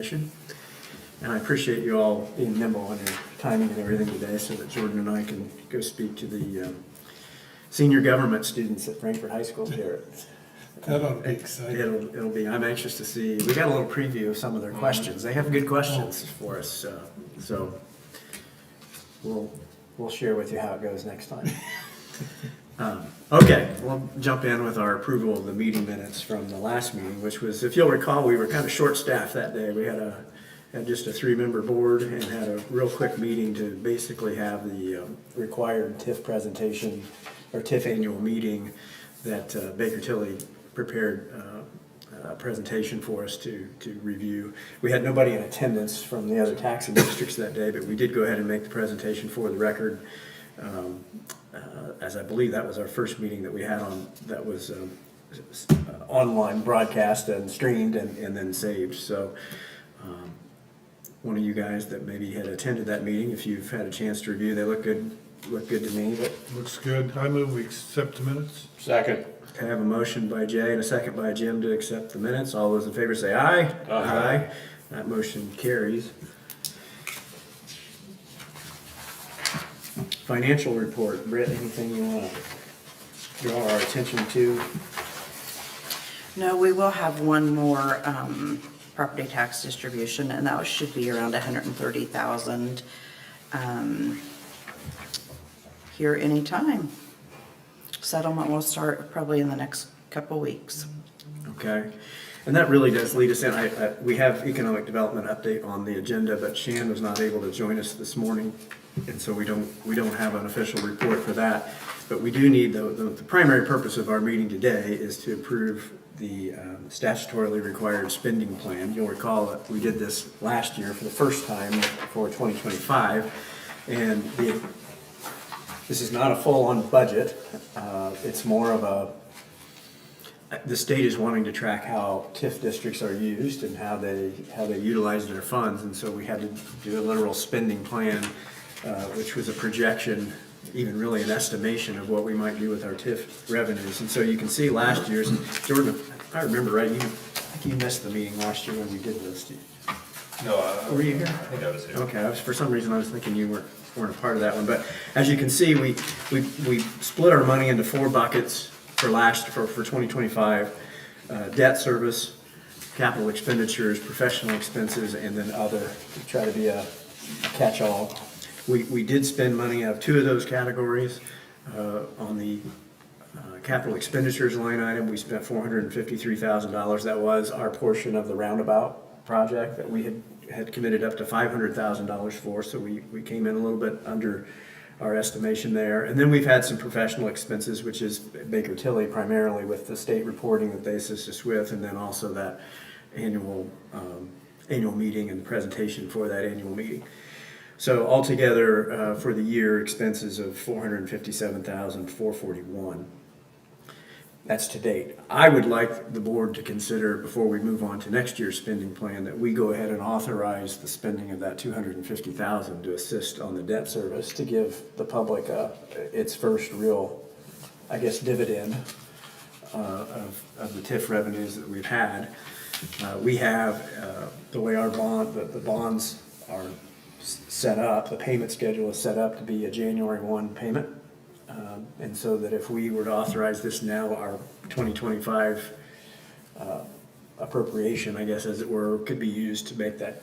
And I appreciate you all being nimble on your timing and everything today so that Jordan and I can go speak to the senior government students at Frankfurt High School here. That ought to be exciting. It'll be, I'm anxious to see, we got a little preview of some of their questions. They have good questions for us, so we'll share with you how it goes next time. Okay, we'll jump in with our approval of the meeting minutes from the last meeting, which was, if you'll recall, we were kind of short-staffed that day. We had just a 3-member board and had a real quick meeting to basically have the required TIF presentation or TIF annual meeting that Baker Tilly prepared a presentation for us to review. We had nobody in attendance from the other taxing districts that day, but we did go ahead and make the presentation for the record. As I believe that was our first meeting that we had on, that was online broadcast and streamed and then saved. So one of you guys that maybe had attended that meeting, if you've had a chance to review, they look good to me. But Looks good. I move we accept the minutes. Second. I have a motion by Jay and a second by Jim to accept the minutes. All those in favor say aye. Aye. That motion carries. Financial report. Britt, anything you want to draw our attention to? No, we will have one more property tax distribution, and that should be around 130,000 here anytime. Settlement will start probably in the next couple weeks. Okay, and that really does lead us in. We have economic development update on the agenda, but Shan was not able to join us this morning, and so we don't have an official report for that. But we do need, the primary purpose of our meeting today is to approve the statutorily required spending plan. You'll recall that we did this last year for the first time for 2025, and this is not a full-on budget. It's more of the state is wanting to track how TIF districts are used and how they utilize their funds, and so we had to do a literal spending plan, which was a projection, even really an estimation of what we might do with our TIF revenues. And so you can see last year's, and Jordan, if I remember right, I think you missed the meeting last year when we did this. No, Were you here? I think I was here. Okay, for some reason I was thinking you weren't a part of that one, but as you can see, we split our money into 4 buckets for 2025: debt service, capital expenditures, professional expenses, and then other, to try to be a catch-all. We did spend money out of 2 of those categories. On the capital expenditures line item, we spent $453,000. That was our portion of the roundabout project that we had committed up to $500,000 for, so we came in a little bit under our estimation there. And then we've had some professional expenses, which is Baker Tilly primarily, with the state reporting that they assist us with, and then also that annual meeting and presentation for that annual meeting. So altogether, for the year, expenses of $457,441. That's to date. I would like the board to consider, before we move on to next year's spending plan, that we go ahead and authorize the spending of that $250,000 to assist on the debt service, to give the public its first real, I guess, dividend of the TIF revenues that we've had. We have, the way our the bonds are set up, the payment schedule is set up to be a January 1 payment. And so that if we were to authorize this now, our 2025 appropriation, I guess as it were, could be used to make that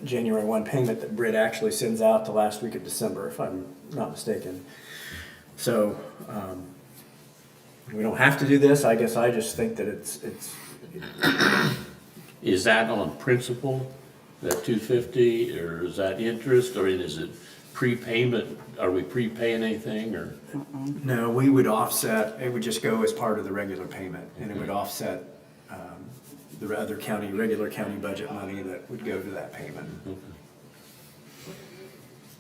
January 1 payment that Britt actually sends out the last week of December, if I'm not mistaken. So we don't have to do this. I guess I just think that it's Is that on principal, that 250, or is that interest, or is it prepayment? Are we prepaying anything, or? No, we would offset, it would just go as part of the regular payment, and it would offset the other regular county budget money that would go to that payment.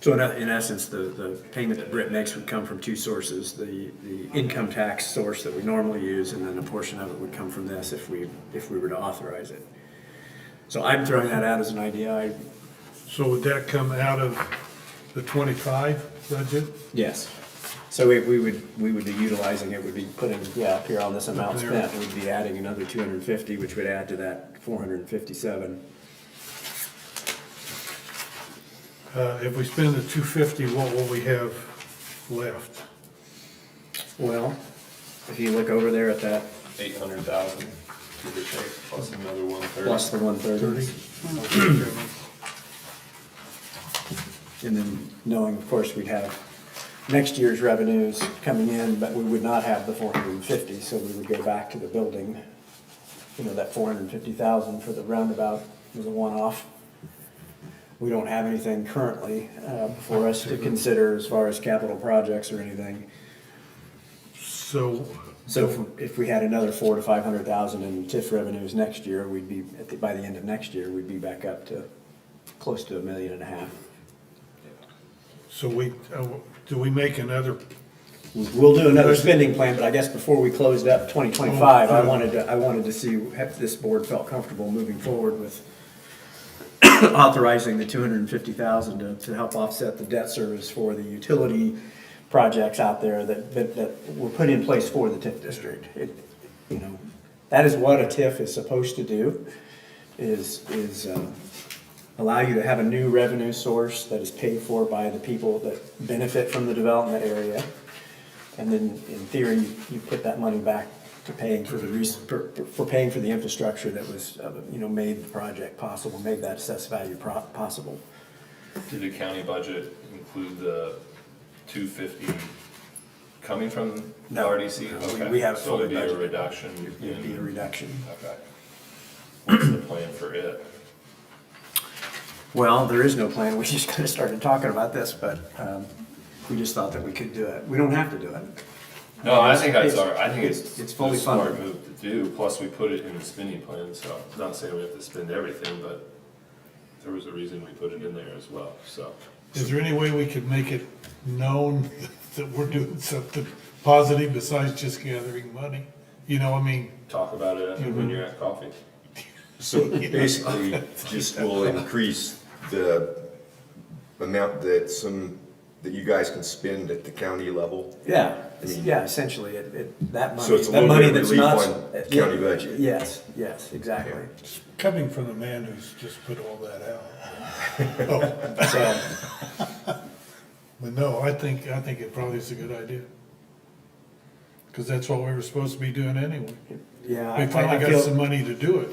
So in essence, the payment that Britt makes would come from 2 sources: the income tax source that we normally use, and then a portion of it would come from this if we were to authorize it. So I'm throwing that out as an idea. So would that come out of the 25 budget? Yes. So we would be utilizing it, would be putting, up here on this amount spent, we'd be adding another 250, which would add to that 457. If we spend the 250, what will we have left? Well, if you look over there at that, 800,000, give or take, plus another 130. plus the 130, and then knowing, of course, we'd have next year's revenues coming in, but we would not have the 450, so we would go back to the building. You know, that 450,000 for the roundabout was a one-off. We don't have anything currently for us to consider as far as capital projects or anything. So, So if we had another 400,000 to 500,000 in TIF revenues next year, we'd be, by the end of next year, we'd be back up to close to $1.5 million. so do we make another, We'll do another spending plan, but I guess before we closed up 2025, I wanted to see if this board felt comfortable moving forward with authorizing the 250,000 to help offset the debt service for the utility projects out there that were put in place for the TIF district. You know, that is what a TIF is supposed to do, is allow you to have a new revenue source that is paid for by the people that benefit from the development area. And then, in theory, you put that money back to paying for for paying for the infrastructure that was, made the project possible, made that assessed value possible. Did the county budget include the 250 coming from No. RDC? No, Okay. we have So it'd be fully a budgeted. reduction It'd be a in, reduction. okay. What's the plan for it? Well, there is no plan. We just kind of started talking about this, but we just thought that we could do it. We don't have to do it. No, I think that's It's- our, I think it's it's fully the smart funded. move to do, plus we put it in the spending plan, so, not saying we have to spend everything, but there was a reason we put it in there as well, so. is there any way we could make it known that we're doing something positive besides just gathering money? You know, I mean, Talk about it when you're at coffee. So basically, just will increase the amount that you guys can spend at the county level. Yeah, I mean- yeah, essentially, that money. So it's a that little money bit of that's relief not- on county budget. Yes, exactly. coming from the man who's just put all that out. So, But no, I think it probably is a good idea. Because that's what we were supposed to be doing anyway. yeah. We I finally got feel- some money to do it.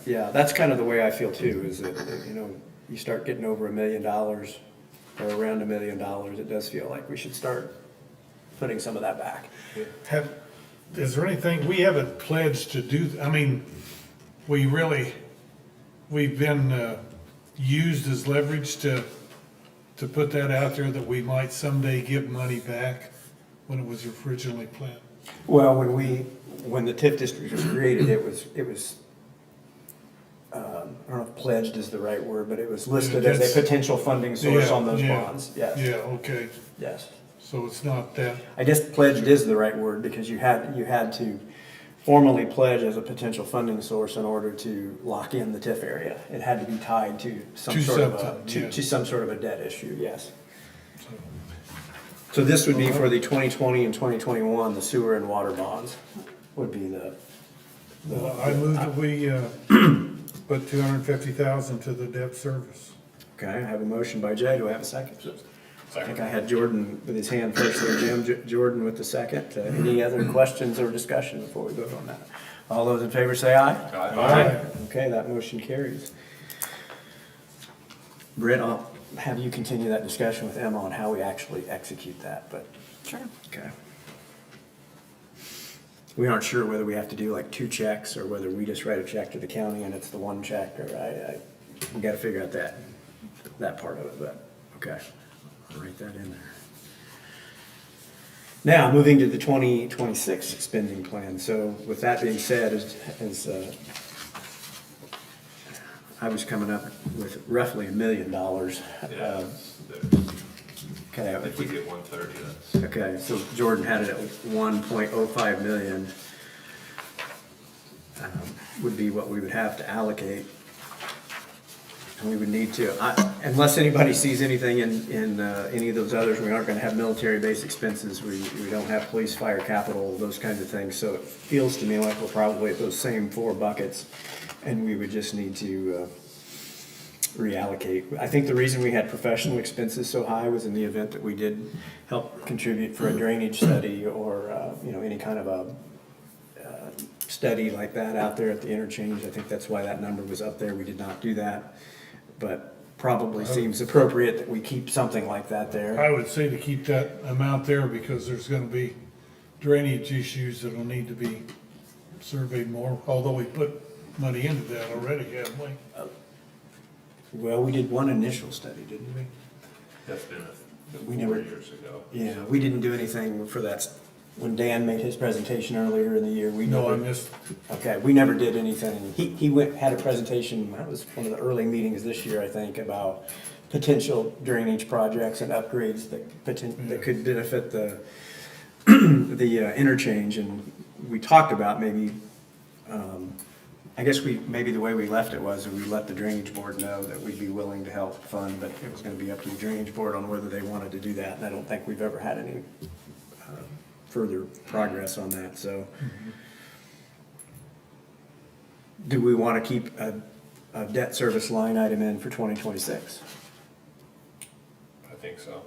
Yeah, that's kind of the way I feel too, is that, you start getting over $1 million or around $1 million, it does feel like we should start putting some of that back. Is there anything, we haven't pledged to do, I mean, we've been used as leverage to put that out there that we might someday give money back when it was originally planned. Well, when the TIF district was created, it was, I don't know if pledged is the right word, but it was listed as a potential funding source on those bonds, yes, Yeah, okay, yes. so it's not that, I guess pledged is the right word, because you had to formally pledge as a potential funding source in order to lock in the TIF area. It had to be tied to some To sort of something, yeah. to some sort of a debt issue, yes. So this would be for the 2020 and 2021, the sewer and water bonds would be the, I moved that we put 250,000 to the debt service. okay, I have a motion by Jay, do I have a second? I think I Second. had Jordan with his hand first there, Jim, Jordan with the second. Any other questions or discussion before we vote on that? All those in favor say aye. Aye. Okay, that motion carries. Britt, I'll have you continue that discussion with Emma on how we actually execute that, but, Sure. okay. We aren't sure whether we have to do like 2 checks or whether we just write a check to the county and it's the 1 check, or we gotta figure out that part of it, but, okay. I'll write that in there. Now, moving to the 2026 spending plan. So with that being said, as I was coming up with roughly $1 million. Yeah. Okay, If we get 130, that's. okay, so Jordan had it at 1.05 million. Would be what we would have to allocate. And we would need to, unless anybody sees anything in any of those others, we aren't gonna have military base expenses, we don't have police, fire, capital, those kinds of things. So it feels to me like we're probably at those same 4 buckets, and we would just need to reallocate. I think the reason we had professional expenses so high was in the event that we did help contribute for a drainage study or, any kind of a study like that out there at the interchange. I think that's why that number was up there. We did not do that. But probably seems appropriate that we keep something like that there. I would say to keep that amount there because there's gonna be drainage issues that'll need to be surveyed more, although we put money into that already, haven't we? Well, we did one initial study, didn't we? That's been We 4 never- years ago. Yeah, we didn't do anything for that. When Dan made his presentation earlier in the year, we No, I never, missed, okay, we never did anything. He had a presentation, that was one of the early meetings this year, I think, about potential drainage projects and upgrades that could benefit the, the interchange. And we talked about maybe, I guess maybe the way we left it was we let the drainage board know that we'd be willing to help fund, but it was gonna be up to the drainage board on whether they wanted to do that. And I don't think we've ever had any further progress on that, so. Do we wanna keep a debt service line item in for 2026? I think so.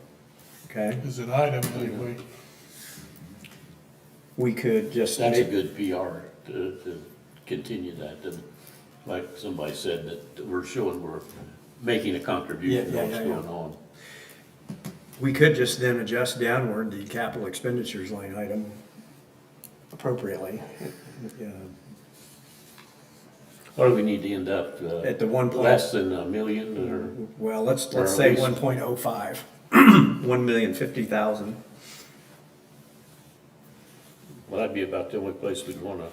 Okay, as an item anyway. we could just. That's a make- good PR to continue that, and like somebody said, that we're showing we're making a contribution to Yeah, what's yeah. going on. We could just then adjust downward the capital expenditures line item appropriately. Or do we need to end up, At the 1 point- less than $1 million, or? Well, let's Or at say least- 1.05, 1,050,000. Well, that'd be about the only place we'd wanna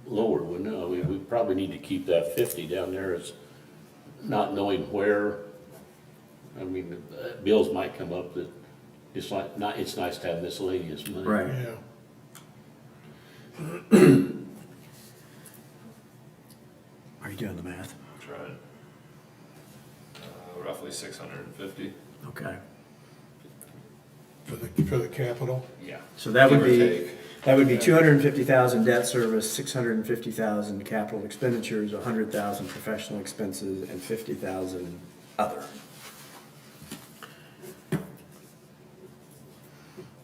lower, wouldn't it? We probably need to keep that 50 down there as not knowing where. I mean, bills might come up that it's like, it's nice to have miscellaneous money. Right. Yeah, Are you doing the math? Trying. Roughly 650. Okay. for the capital. Yeah. So that would Give or be, take. that would be 250,000 debt service, 650,000 capital expenditures, 100,000 professional expenses, and 50,000 other.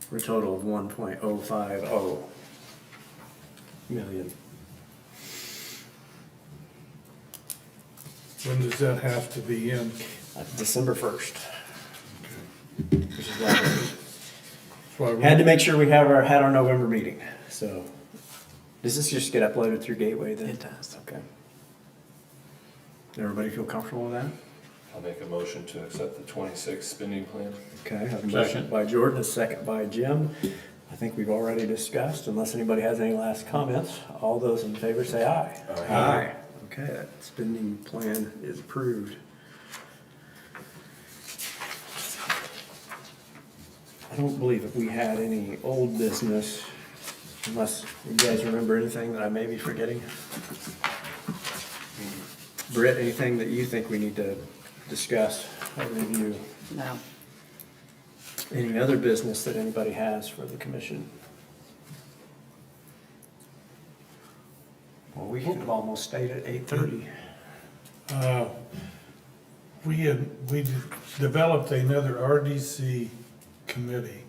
For a total of 1.050 million. When does that have to be in? December 1st. Which is why That's why we we- had to make sure we had our November meeting, so. Does this just get uploaded through Gateway then? It does. Okay. Everybody feel comfortable with that? I'll make a motion to accept the 26 spending plan. Okay, I have a motion Second. by Jordan, a second by Jim. I think we've already discussed, unless anybody has any last comments, all those in favor say aye. Aye. Okay, that spending plan is approved. I don't believe that we had any old business, unless you guys remember anything that I may be forgetting. Britt, anything that you think we need to discuss or review? No. Any other business that anybody has for the commission? Well, we could have almost stayed at 8:30. We developed another RDC committee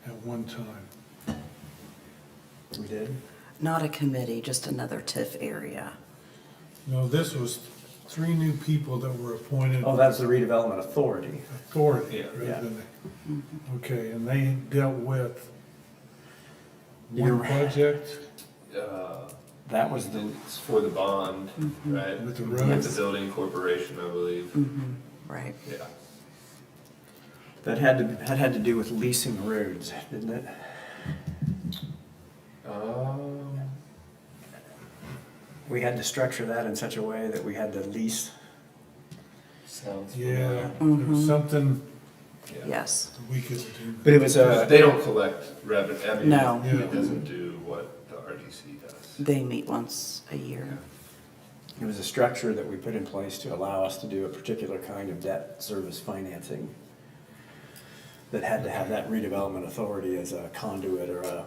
at one time. We did? Not a committee, just another TIF area. No, this was 3 new people that were appointed. Oh, that's the redevelopment authority. Authority. Yeah. rather Yeah. than- Okay, and they dealt with one You're- project That was the, It's for the bond, right? with the With the roads. building corporation, I believe. Right. Yeah. that had to do with leasing roads, didn't it? We had to structure that in such a way that we had to lease. Sounds Yeah, familiar. there was something Yeah. Yes. we could do. But it was They don't collect revenue. I mean, No. It doesn't do what the RDC does. They meet once a year. It was a structure that we put in place to allow us to do a particular kind of debt service financing that had to have that redevelopment authority as a conduit or a,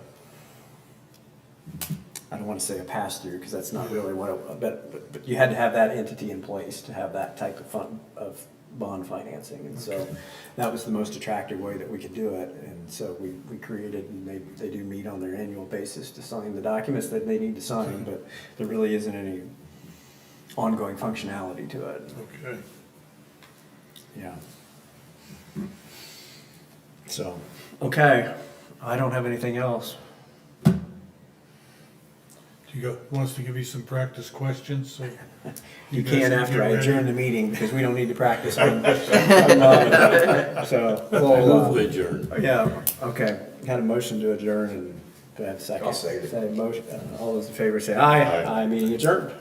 I don't don't want to say a pass-through, because that's not really what, but you had to have that entity in place to have that type of fund, of bond financing. And so that was the most attractive way that we could do it. And so we created, and they do meet on their annual basis to sign the documents that they need to sign, but there really isn't any ongoing functionality to it. Okay. Yeah. So, okay, I don't have anything else. Want us to give you some practice questions? So You guys can after get I ready? adjourn the meeting, because we don't need to practice on. So, I we'll, move we adjourn. yeah, okay, got a motion to adjourn, and do I have a second? I'll second it. Say motion, all those in favor say aye. Aye. Aye, meeting adjourned.